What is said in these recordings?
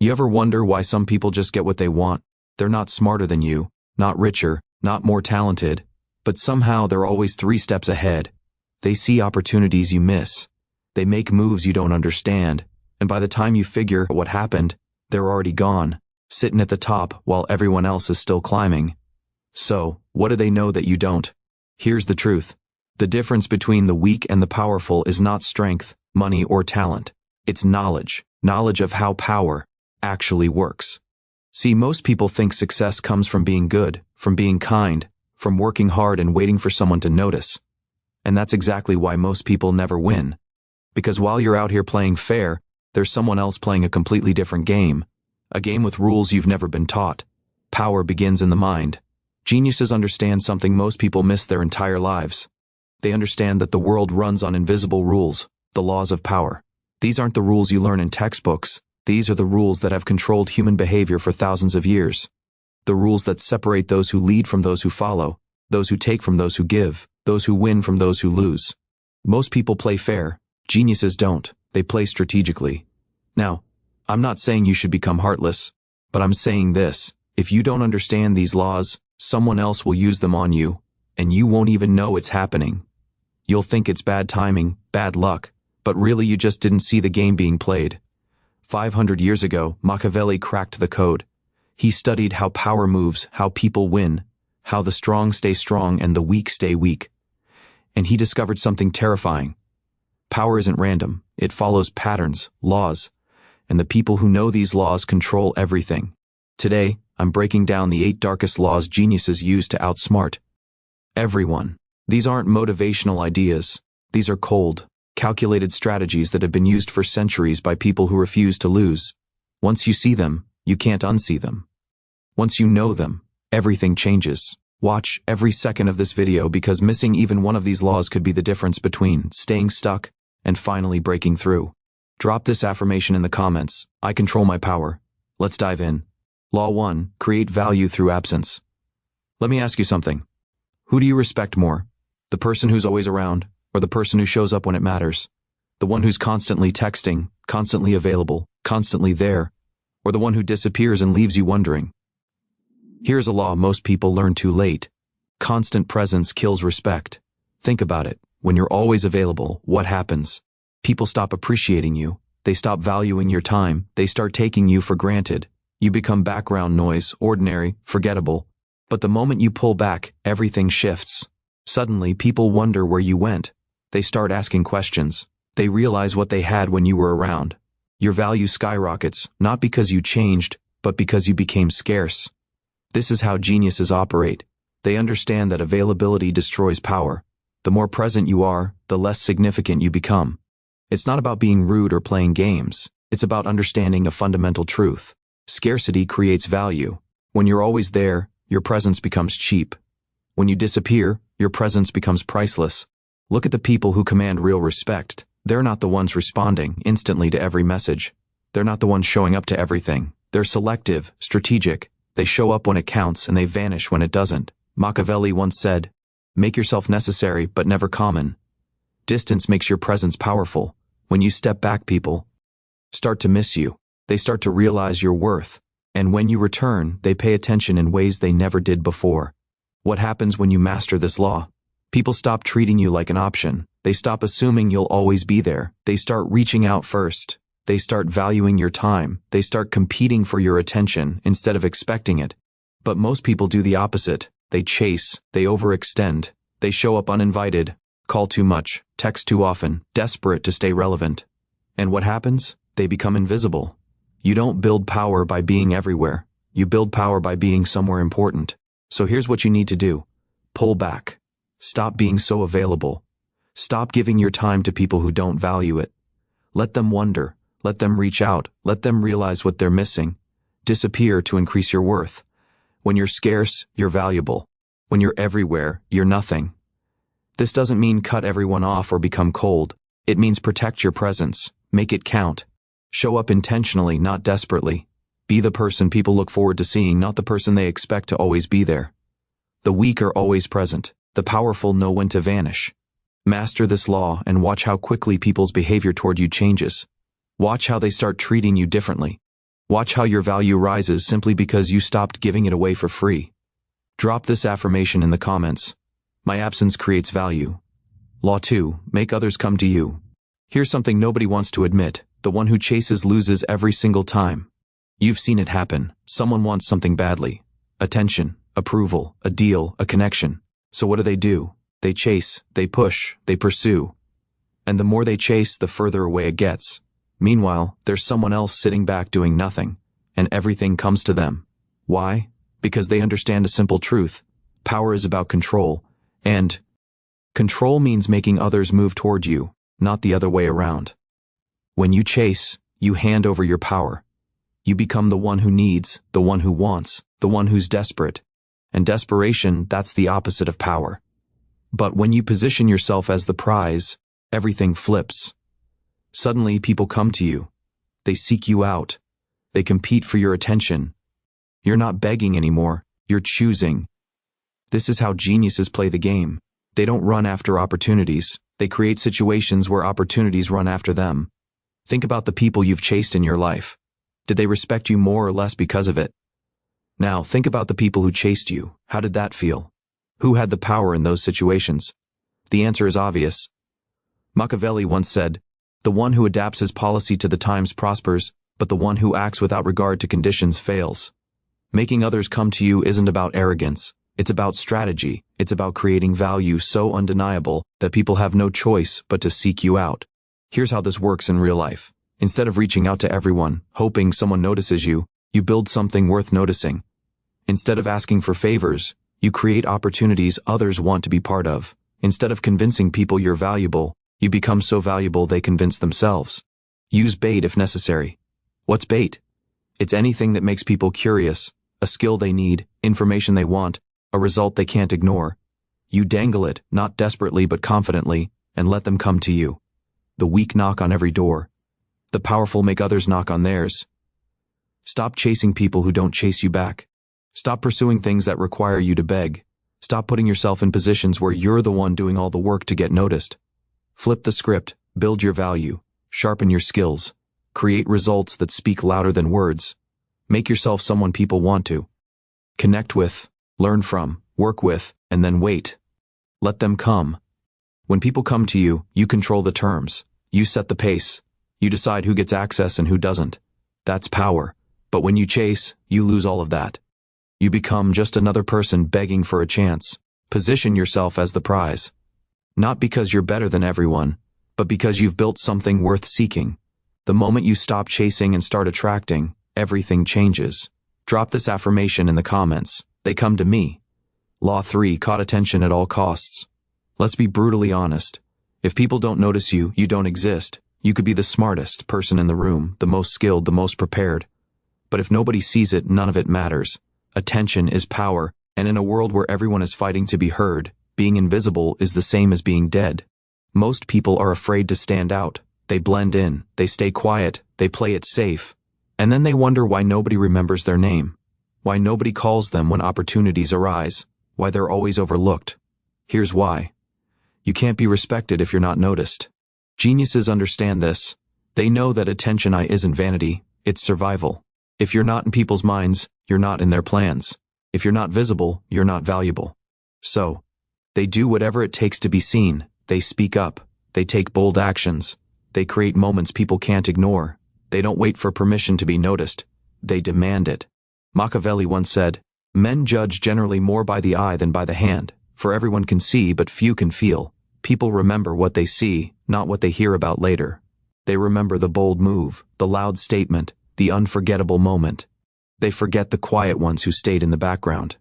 You ever wonder why some people just get what they want? They're not smarter than you, not richer, not more talented, but somehow they're always 3 steps ahead. They see opportunities you miss. They make moves you don't understand, and by the time you figure what happened, they're already gone, sitting at the top while everyone else is still climbing. So, what do they know that you don't? Here's the truth. The difference between the weak and the powerful is not strength, money, or talent. It's knowledge. Knowledge of how power actually works. See, most people think success comes from being good, from being kind, from working hard and waiting for someone to notice. And that's exactly why most people never win. Because while you're out here playing fair, there's someone else playing a completely different game. A game with rules you've never been taught. Power begins in the mind. Geniuses understand something most people miss their entire lives. They understand that the world runs on invisible rules, the laws of power. These aren't the rules you learn in textbooks. These are the rules that have controlled human behavior for thousands of years. The rules that separate those who lead from those who follow, those who take from those who give, those who win from those who lose. Most people play fair. Geniuses don't. They play strategically. Now, I'm not saying you should become heartless, but I'm saying this. If you don't understand these laws, someone else will use them on you, and you won't even know it's happening. You'll think it's bad timing, bad luck, but really you just didn't see the game being played. 500 years ago, Machiavelli cracked the code. He studied how power moves, how people win, how the strong stay strong and the weak stay weak. And he discovered something terrifying. Power isn't random. It follows patterns, laws, and the people who know these laws control everything. Today, I'm breaking down the 8 darkest laws geniuses use to outsmart everyone. These aren't motivational ideas. These are cold, calculated strategies that have been used for centuries by people who refuse to lose. Once you see them, you can't unsee them. Once you know them, everything changes. Watch every second of this video because missing even one of these laws could be the difference between staying stuck and finally breaking through. Drop this affirmation in the comments. I control my power. Let's dive in. Law 1. Create value through absence. Let me ask you something. Who do you respect more? The person who's always around, or the person who shows up when it matters? The one who's constantly texting, constantly available, constantly there, or the one who disappears and leaves you wondering? Here's a law most people learn too late. Constant presence kills respect. Think about it. When you're always available, what happens? People stop appreciating you. They stop valuing your time. They start taking you for granted. You become background noise, ordinary, forgettable. But the moment you pull back, everything shifts. Suddenly, people wonder where you went. They start asking questions. They realize what they had when you were around. Your value skyrockets, not because you changed, but because you became scarce. This is how geniuses operate. They understand that availability destroys power. The more present you are, the less significant you become. It's not about being rude or playing games. It's about understanding a fundamental truth. Scarcity creates value. When you're always there, your presence becomes cheap. When you disappear, your presence becomes priceless. Look at the people who command real respect. They're not the ones responding instantly to every message. They're not the ones showing up to everything. They're selective, strategic. They show up when it counts and they vanish when it doesn't. Machiavelli once said, "Make yourself necessary but never common." Distance makes your presence powerful. When you step back, people start to miss you. They start to realize your worth. And when you return, they pay attention in ways they never did before. What happens when you master this law? People stop treating you like an option. They stop assuming you'll always be there. They start reaching out first. They start valuing your time. They start competing for your attention instead of expecting it. But most people do the opposite. They chase. They overextend. They show up uninvited, call too much, text too often, desperate to stay relevant. And what happens? They become invisible. You don't build power by being everywhere. You build power by being somewhere important. So here's what you need to do. Pull back. Stop being so available. Stop giving your time to people who don't value it. Let them wonder. Let them reach out. Let them realize what they're missing. Disappear to increase your worth. When you're scarce, you're valuable. When you're everywhere, you're nothing. This doesn't mean cut everyone off or become cold. It means protect your presence. Make it count. Show up intentionally, not desperately. Be the person people look forward to seeing, not the person they expect to always be there. The weak are always present. The powerful know when to vanish. Master this law and watch how quickly people's behavior toward you changes. Watch how they start treating you differently. Watch how your value rises simply because you stopped giving it away for free. Drop this affirmation in the comments. My absence creates value. Law 2, make others come to you. Here's something nobody wants to admit. The one who chases loses every single time. You've seen it happen. Someone wants something badly. Attention, approval, a deal, a connection. So what do? They chase, they push, they pursue. And the more they chase, the further away it gets. Meanwhile, there's someone else sitting back doing nothing, and everything comes to them. Why? Because they understand a simple truth. Power is about control, and control means making others move toward you, not the other way around. When you chase, you hand over your power. You become the one who needs, the one who wants, the one who's desperate. And desperation, that's the opposite of power. But when you position yourself as the prize, everything flips. Suddenly, people come to you. They seek you out. They compete for your attention. You're not begging anymore. You're choosing. This is how geniuses play the game. They don't run after opportunities. They create situations where opportunities run after them. Think about the people you've chased in your life. Did they respect you more or less because of it? Now, think about the people who chased you. How did that feel? Who had the power in those situations? The answer is obvious. Machiavelli once said, "The one who adapts his policy to the times prospers, but the one who acts without regard to conditions fails." Making others come to you isn't about arrogance. It's about strategy. It's about creating value so undeniable that people have no choice but to seek you out. Here's how this works in real life. Instead of reaching out to everyone, hoping someone notices you, you build something worth noticing. Instead of asking for favors, you create opportunities others want to be part of. Instead of convincing people you're valuable, you become so valuable they convince themselves. Use bait if necessary. What's bait? It's anything that makes people curious, a skill they need, information they want, a result they can't ignore. You dangle it, not desperately but confidently, and let them come to you. The weak knock on every door. The powerful make others knock on theirs. Stop chasing people who don't chase you back. Stop pursuing things that require you to beg. Stop putting yourself in positions where you're the one doing all the work to get noticed. Flip the script, build your value, sharpen your skills, create results that speak louder than words. Make yourself someone people want to connect with, learn from, work with, and then wait. Let them come. When people come to you, you control the terms. You set the pace. You decide who gets access and who doesn't. That's power. But when you chase, you lose all of that. You become just another person begging for a chance. Position yourself as the prize. Not because you're better than everyone, but because you've built something worth seeking. The moment you stop chasing and start attracting, everything changes. Drop this affirmation in the comments. They come to me. Law 3, caught attention at all costs. Let's be brutally honest. If people don't notice you, you don't exist. You could be the smartest person in the room, the most skilled, the most prepared. But if nobody sees it, none of it matters. Attention is power, and in a world where everyone is fighting to be heard, being invisible is the same as being dead. Most people are afraid to stand out. They blend in, they stay quiet, they play it safe. And then they wonder why nobody remembers their name. Why nobody calls them when opportunities arise. Why they're always overlooked. Here's why. You can't be respected if you're not noticed. Geniuses understand this. They know that attention isn't vanity, it's survival. If you're not in people's minds, you're not in their plans. If you're not visible, you're not valuable. So, they do whatever it takes to be seen. They speak up. They take bold actions. They create moments people can't ignore. They don't wait for permission to be noticed. They demand it. Machiavelli once said, "Men judge generally more by the eye than by the hand, for everyone can see but few can feel. People remember what they see, not what they hear about later. They remember the bold move, the loud statement, the unforgettable moment. They forget the quiet ones who stayed in the background."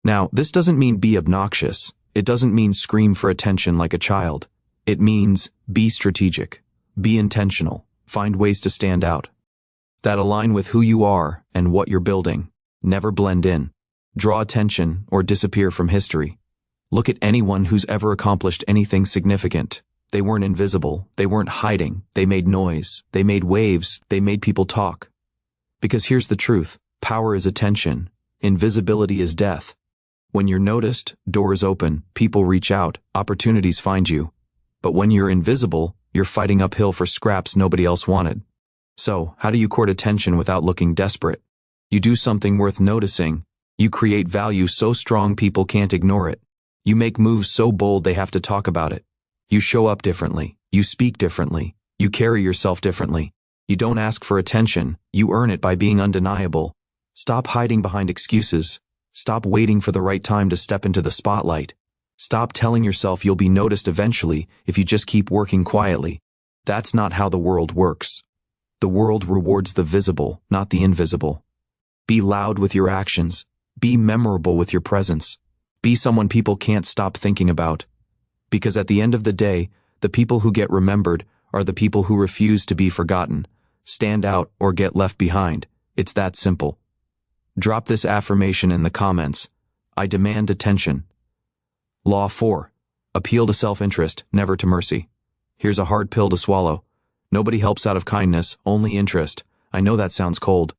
Now, this doesn't mean be obnoxious. It doesn't mean scream for attention like a child. It means be strategic, be intentional, find ways to stand out that align with who you are and what you're building. Never blend in, draw attention, or disappear from history. Look at anyone who's ever accomplished anything significant. They weren't invisible, they weren't hiding, they made noise, they made waves, they made people talk. Because here's the truth, power is attention, invisibility is death. When you're noticed, doors open, people reach out, opportunities find you. But when you're invisible, you're fighting uphill for scraps nobody else wanted. So, how do you court attention without looking desperate? You do something worth noticing. You create value so strong people can't ignore it. You make moves so bold they have to talk about it. You show up differently. You speak differently. You carry yourself differently. You don't ask for attention. You earn it by being undeniable. Stop hiding behind excuses. Stop waiting for the right time to step into the spotlight. Stop telling yourself you'll be noticed eventually if you just keep working quietly. That's not how the world works. The world rewards the visible, not the invisible. Be loud with your actions. Be memorable with your presence. Be someone people can't stop thinking about. Because at the end of the day, the people who get remembered are the people who refuse to be forgotten, stand out, or get left behind. It's that simple. Drop this affirmation in the comments. I demand attention. Law 4. Appeal to self-interest, never to mercy. Here's a hard pill to swallow. Nobody helps out of kindness, only interest. I know that sounds cold.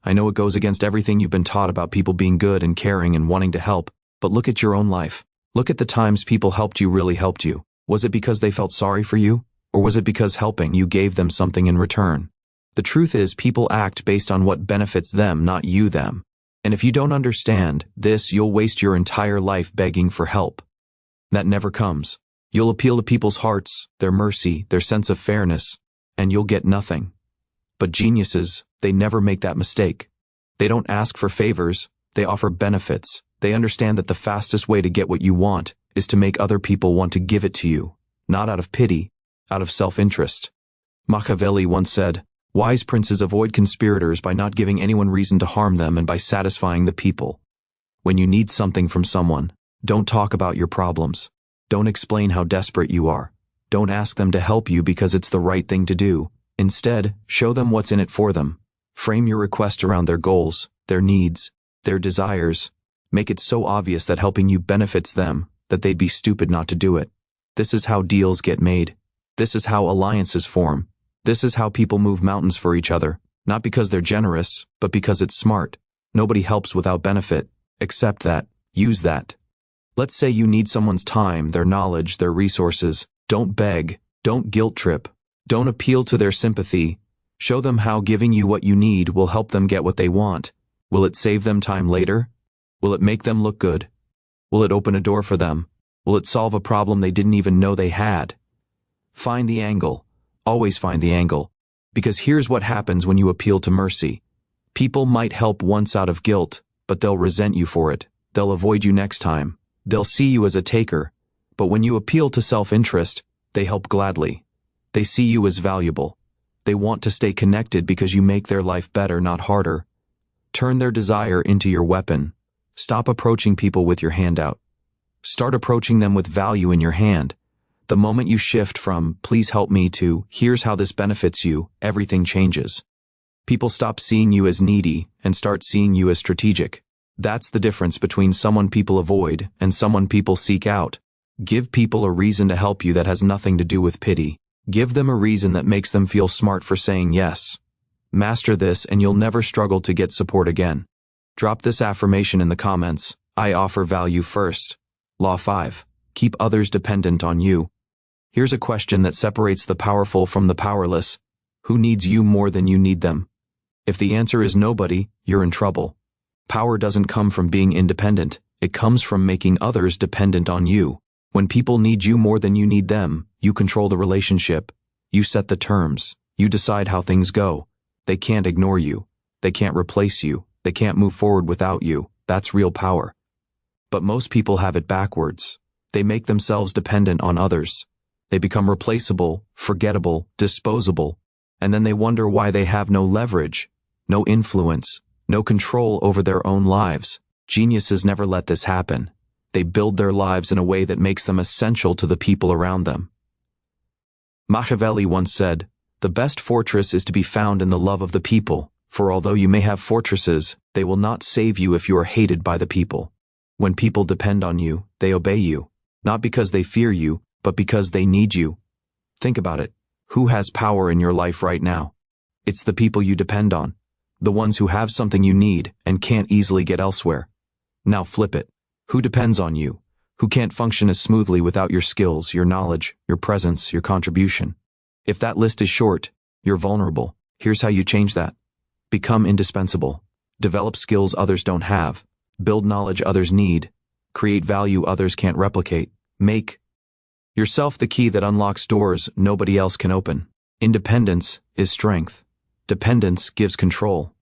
I know it goes against everything you've been taught about people being good and caring and wanting to help, but look at your own life. Look at the times people helped you really helped you. Was it because they felt sorry for you? Or was it because helping you gave them something in return? The truth is, people act based on what benefits them, not you them. And if you don't understand this, you'll waste your entire life begging for help. That never comes. You'll appeal to people's hearts, their mercy, their sense of fairness, and you'll get nothing. But geniuses, they never make that mistake. They don't ask for favors, they offer benefits. They understand that the fastest way to get what you want is to make other people want to give it to you, not out of pity, out of self-interest. Machiavelli once said, "Wise princes avoid conspirators by not giving anyone reason to harm them and by satisfying the people." When you need something from someone, don't talk about your problems. Don't explain how desperate you are. Don't ask them to help you because it's the right thing to do. Instead, show them what's in it for them. Frame your request around their goals, their needs, their desires. Make it so obvious that helping you benefits them that they'd be stupid not to do it. This is how deals get made. This is how alliances form. This is how people move mountains for each other, not because they're generous, but because it's smart. Nobody helps without benefit. Accept that. Use that. Let's say you need someone's time, their knowledge, their resources. Don't beg. Don't guilt trip. Don't appeal to their sympathy. Show them how giving you what you need will help them get what they want. Will it save them time later? Will it make them look good? Will it open a door for them? Will it solve a problem they didn't even know they had? Find the angle. Always find the angle. Because here's what happens when you appeal to mercy. People might help once out of guilt, but they'll resent you for it. They'll avoid you next time. They'll see you as a taker. But when you appeal to self-interest, they help gladly. They see you as valuable. They want to stay connected because you make their life better, not harder. Turn their desire into your weapon. Stop approaching people with your hand out. Start approaching them with value in your hand. The moment you shift from, "Please help me," to, "Here's how this benefits you," everything changes. People stop seeing you as needy and start seeing you as strategic. That's the difference between someone people avoid and someone people seek out. Give people a reason to help you that has nothing to do with pity. Give them a reason that makes them feel smart for saying yes. Master this and you'll never struggle to get support again. Drop this affirmation in the comments. I offer value first. Law 5. Keep others dependent on you. Here's a question that separates the powerful from the powerless. Who needs you more than you need them? If the answer is nobody, you're in trouble. Power doesn't come from being independent. It comes from making others dependent on you. When people need you more than you need them, you control the relationship. You set the terms. You decide how things go. They can't ignore you. They can't replace you. They can't move forward without you. That's real power. But most people have it backwards. They make themselves dependent on others. They become replaceable, forgettable, disposable, and then they wonder why they have no leverage, no influence, no control over their own lives. Geniuses never let this happen. They build their lives in a way that makes them essential to the people around them. Machiavelli once said, "The best fortress is to be found in the love of the people, for although you may have fortresses, they will not save you if you are hated by the people." When people depend on you, they obey you, not because they fear you, but because they need you. Think about it. Who has power in your life right now? It's the people you depend on, the ones who have something you need and can't easily get elsewhere. Now flip it. Who depends on you? Who can't function as smoothly without your skills, your knowledge, your presence, your contribution? If that list is short, you're vulnerable. Here's how you change that. Become indispensable. Develop skills others don't have. Build knowledge others need. Create value others can't replicate. Make yourself the key that unlocks doors nobody else can open. Independence is strength. Dependence gives control.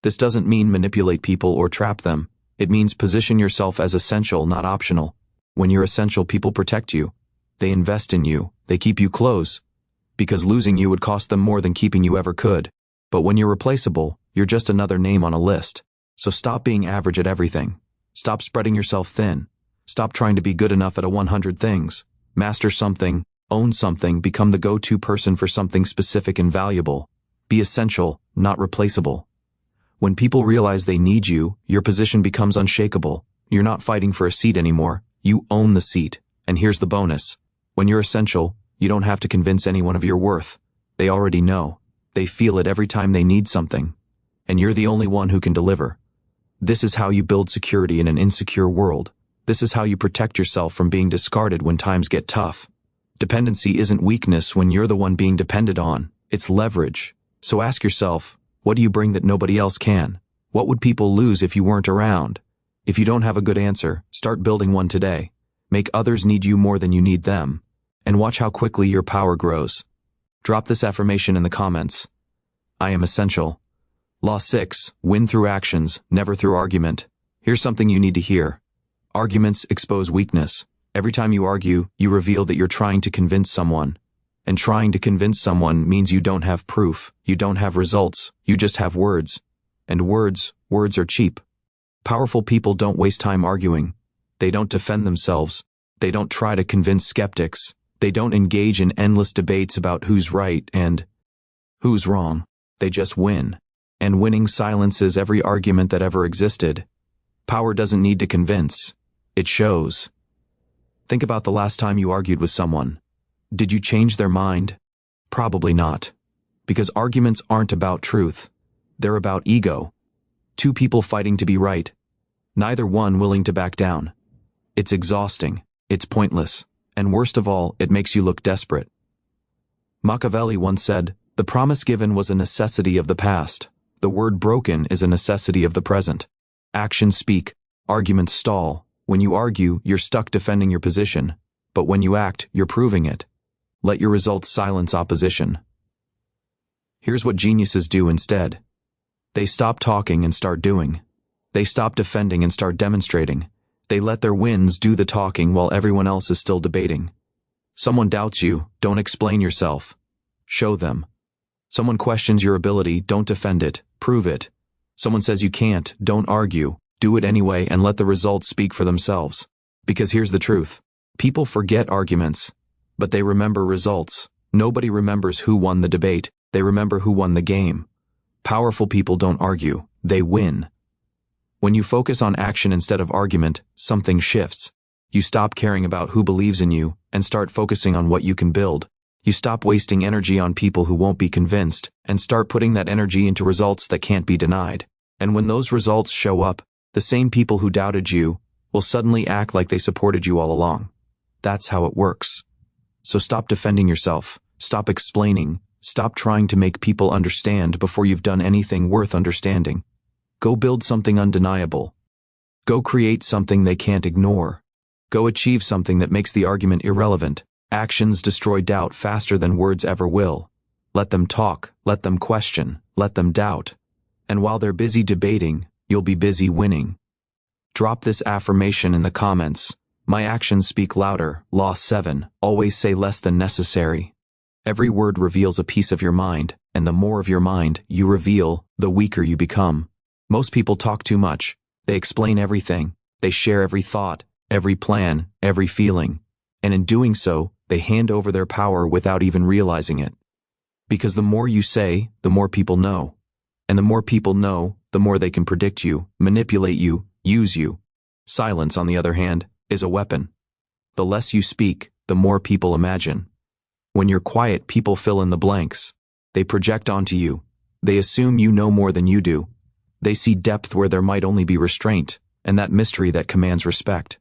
This doesn't mean manipulate people or trap them. It means position yourself as essential, not optional. When you're essential, people protect you. They invest in you. They keep you close. Because losing you would cost them more than keeping you ever could. But when you're replaceable, you're just another name on a list. So stop being average at everything. Stop spreading yourself thin. Stop trying to be good enough at 100 things. Master something, own something, become the go-to person for something specific and valuable. Be essential, not replaceable. When people realize they need you, your position becomes unshakable. You're not fighting for a seat anymore. You own the seat. And here's the bonus. When you're essential, you don't have to convince anyone of your worth. They already know. They feel it every time they need something. And you're the only one who can deliver. This is how you build security in an insecure world. This is how you protect yourself from being discarded when times get tough. Dependency isn't weakness when you're the one being depended on. It's leverage. So ask yourself, what do you bring that nobody else can? What would people lose if you weren't around? If you don't have a good answer, start building one today. Make others need you more than you need them. And watch how quickly your power grows. Drop this affirmation in the comments. I am essential. Law 6, win through actions, never through argument. Here's something you need to hear. Arguments expose weakness. Every time you argue, you reveal that you're trying to convince someone. And trying to convince someone means you don't have proof, you don't have results, you just have words. And words are cheap. Powerful people don't waste time arguing. They don't defend themselves. They don't try to convince skeptics. They don't engage in endless debates about who's right and who's wrong. They just win. And winning silences every argument that ever existed. Power doesn't need to convince. It shows. Think about the last time you argued with someone. Did you change their mind? Probably not. Because arguments aren't about truth. They're about ego. Two people fighting to be right. Neither one willing to back down. It's exhausting. It's pointless. And worst of all, it makes you look desperate. Machiavelli once said, "The promise given was a necessity of the past. The word broken is a necessity of the present." Actions speak. Arguments stall. When you argue, you're stuck defending your position. But when you act, you're proving it. Let your results silence opposition. Here's what geniuses do instead. They stop talking and start doing. They stop defending and start demonstrating. They let their wins do the talking while everyone else is still debating. Someone doubts you, don't explain yourself. Show them. Someone questions your ability, don't defend it, prove it. Someone says you can't, don't argue, do it anyway and let the results speak for themselves. Because here's the truth. People forget arguments, but they remember results. Nobody remembers who won the debate, they remember who won the game. Powerful people don't argue, they win. When you focus on action instead of argument, something shifts. You stop caring about who believes in you and start focusing on what you can build. You stop wasting energy on people who won't be convinced and start putting that energy into results that can't be denied. And when those results show up, the same people who doubted you will suddenly act like they supported you all along. That's how it works. So stop defending yourself. Stop explaining. Stop trying to make people understand before you've done anything worth understanding. Go build something undeniable. Go create something they can't ignore. Go achieve something that makes the argument irrelevant. Actions destroy doubt faster than words ever will. Let them talk, let them question, let them doubt. And while they're busy debating, you'll be busy winning. Drop this affirmation in the comments. My actions speak louder. Law 7. Always say less than necessary. Every word reveals a piece of your mind, and the more of your mind you reveal, the weaker you become. Most people talk too much. They explain everything. They share every thought, every plan, every feeling. And in doing so, they hand over their power without even realizing it. Because the more you say, the more people know. And the more people know, the more they can predict you, manipulate you, use you. Silence, on the other hand, is a weapon. The less you speak, the more people imagine. When you're quiet, people fill in the blanks. They project onto you. They assume you know more than you do. They see depth where there might only be restraint, and that mystery that commands respect.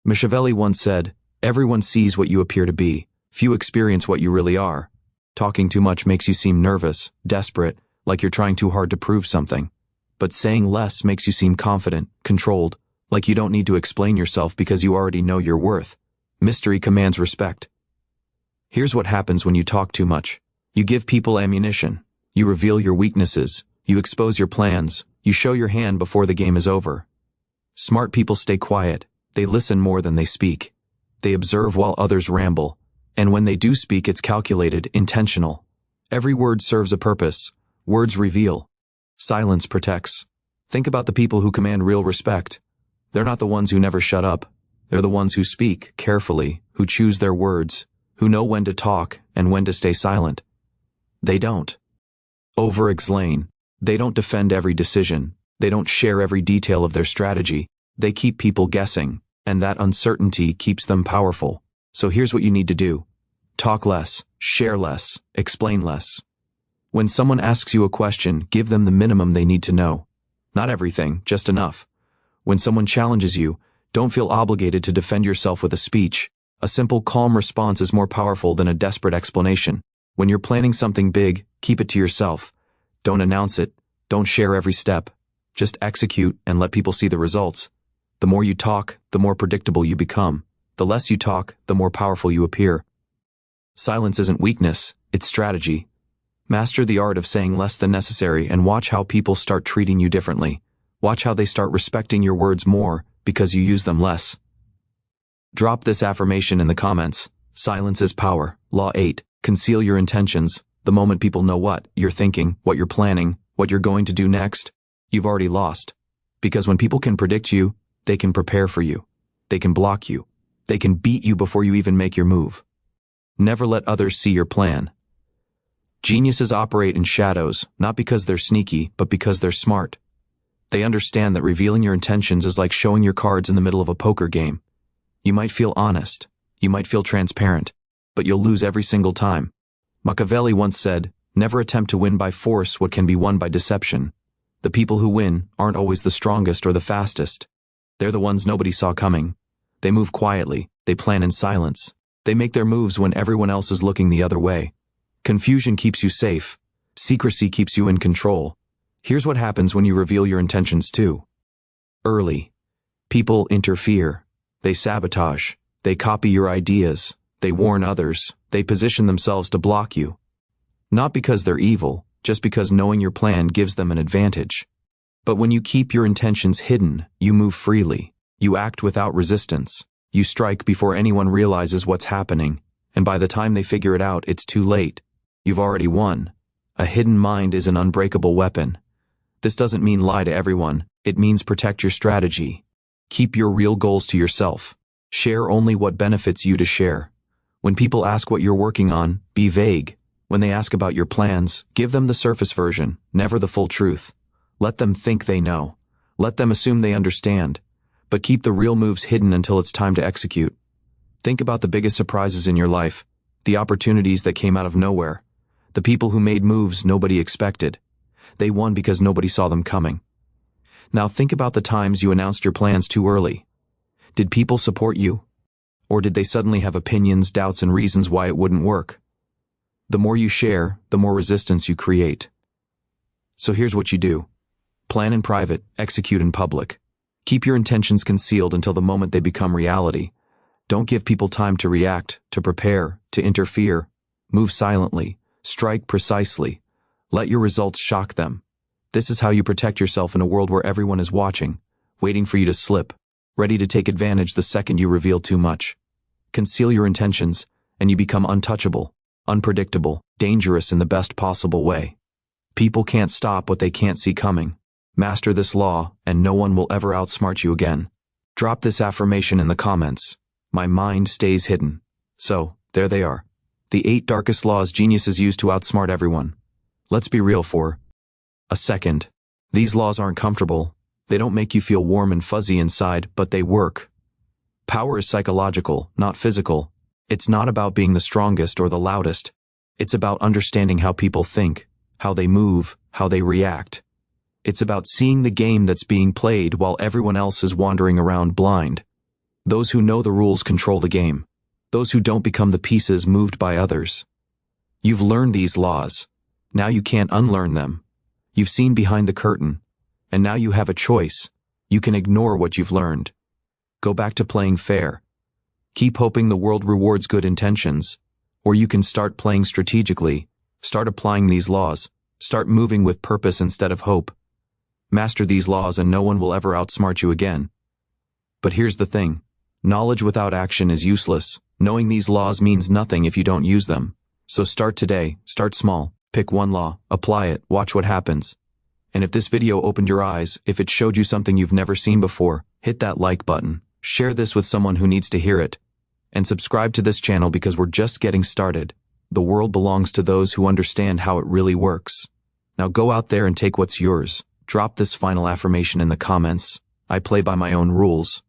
Machiavelli once said, "Everyone sees what you appear to be. Few experience what you really are." Talking too much makes you seem nervous, desperate, like you're trying too hard to prove something. But saying less makes you seem confident, controlled, like you don't need to explain yourself because you already know your worth. Mystery commands respect. Here's what happens when you talk too much. You give people ammunition. You reveal your weaknesses. You expose your plans. You show your hand before the game is over. Smart people stay quiet. They listen more than they speak. They observe while others ramble. And when they do speak, it's calculated, intentional. Every word serves a purpose. Words reveal. Silence protects. Think about the people who command real respect. They're not the ones who never shut up. They're the ones who speak carefully, who choose their words, who know when to talk and when to stay silent. They don't over-explain. They don't defend every decision. They don't share every detail of their strategy. They keep people guessing, and that uncertainty keeps them powerful. So here's what you need to do. Talk less, share less, explain less. When someone asks you a question, give them the minimum they need to know. Not everything, just enough. When someone challenges you, don't feel obligated to defend yourself with a speech. A simple, calm response is more powerful than a desperate explanation. When you're planning something big, keep it to yourself. Don't announce it. Don't share every step. Just execute and let people see the results. The more you talk, the more predictable you become. The less you talk, the more powerful you appear. Silence isn't weakness, it's strategy. Master the art of saying less than necessary and watch how people start treating you differently. Watch how they start respecting your words more because you use them less. Drop this affirmation in the comments. Silence is power. Law 8. Conceal your intentions. The moment people know what you're thinking, what you're planning, what you're going to do next, you've already lost. Because when people can predict you, they can prepare for you. They can block you. They can beat you before you even make your move. Never let others see your plan. Geniuses operate in shadows, not because they're sneaky, but because they're smart. They understand that revealing your intentions is like showing your cards in the middle of a poker game. You might feel honest. You might feel transparent, but you'll lose every single time. Machiavelli once said, "Never attempt to win by force what can be won by deception." The people who win aren't always the strongest or the fastest. They're the ones nobody saw coming. They move quietly. They plan in silence. They make their moves when everyone else is looking the other way. Confusion keeps you safe. Secrecy keeps you in control. Here's what happens when you reveal your intentions too. Early. People interfere. They sabotage. They copy your ideas. They warn others. They position themselves to block you. Not because they're evil, just because knowing your plan gives them an advantage. But when you keep your intentions hidden, you move freely. You act without resistance. You strike before anyone realizes what's happening, and by the time they figure it out, it's too late. You've already won. A hidden mind is an unbreakable weapon. This doesn't mean lie to everyone. It means protect your strategy. Keep your real goals to yourself. Share only what benefits you to share. When people ask what you're working on, be vague. When they ask about your plans, give them the surface version, never the full truth. Let them think they know. Let them assume they understand. But keep the real moves hidden until it's time to execute. Think about the biggest surprises in your life, the opportunities that came out of nowhere, the people who made moves nobody expected. They won because nobody saw them coming. Now think about the times you announced your plans too early. Did people support you? Or did they suddenly have opinions, doubts, and reasons why it wouldn't work? The more you share, the more resistance you create. So here's what you do. Plan in private, execute in public. Keep your intentions concealed until the moment they become reality. Don't give people time to react, to prepare, to interfere. Move silently. Strike precisely. Let your results shock them. This is how you protect yourself in a world where everyone is watching, waiting for you to slip, ready to take advantage the second you reveal too much. Conceal your intentions, and you become untouchable, unpredictable, dangerous in the best possible way. People can't stop what they can't see coming. Master this law, and no one will ever outsmart you again. Drop this affirmation in the comments. My mind stays hidden. So, there they are. The 8 darkest laws geniuses use to outsmart everyone. Let's be real for a second. These laws aren't comfortable. They don't make you feel warm and fuzzy inside, but they work. Power is psychological, not physical. It's not about being the strongest or the loudest. It's about understanding how people think, how they move, how they react. It's about seeing the game that's being played while everyone else is wandering around blind. Those who know the rules control the game. Those who don't become the pieces moved by others. You've learned these laws. Now you can't unlearn them. You've seen behind the curtain. And now you have a choice. You can ignore what you've learned. Go back to playing fair. Keep hoping the world rewards good intentions. Or you can start playing strategically. Start applying these laws. Start moving with purpose instead of hope. Master these laws and no one will ever outsmart you again. But here's the thing. Knowledge without action is useless. Knowing these laws means nothing if you don't use them. So start today, start small, pick one law, apply it, watch what happens. And if this video opened your eyes, if it showed you something you've never seen before, hit that like button, share this with someone who needs to hear it, and subscribe to this channel because we're just getting started. The world belongs to those who understand how it really works. Now go out there and take what's yours. Drop this final affirmation in the comments. I play by my own rules.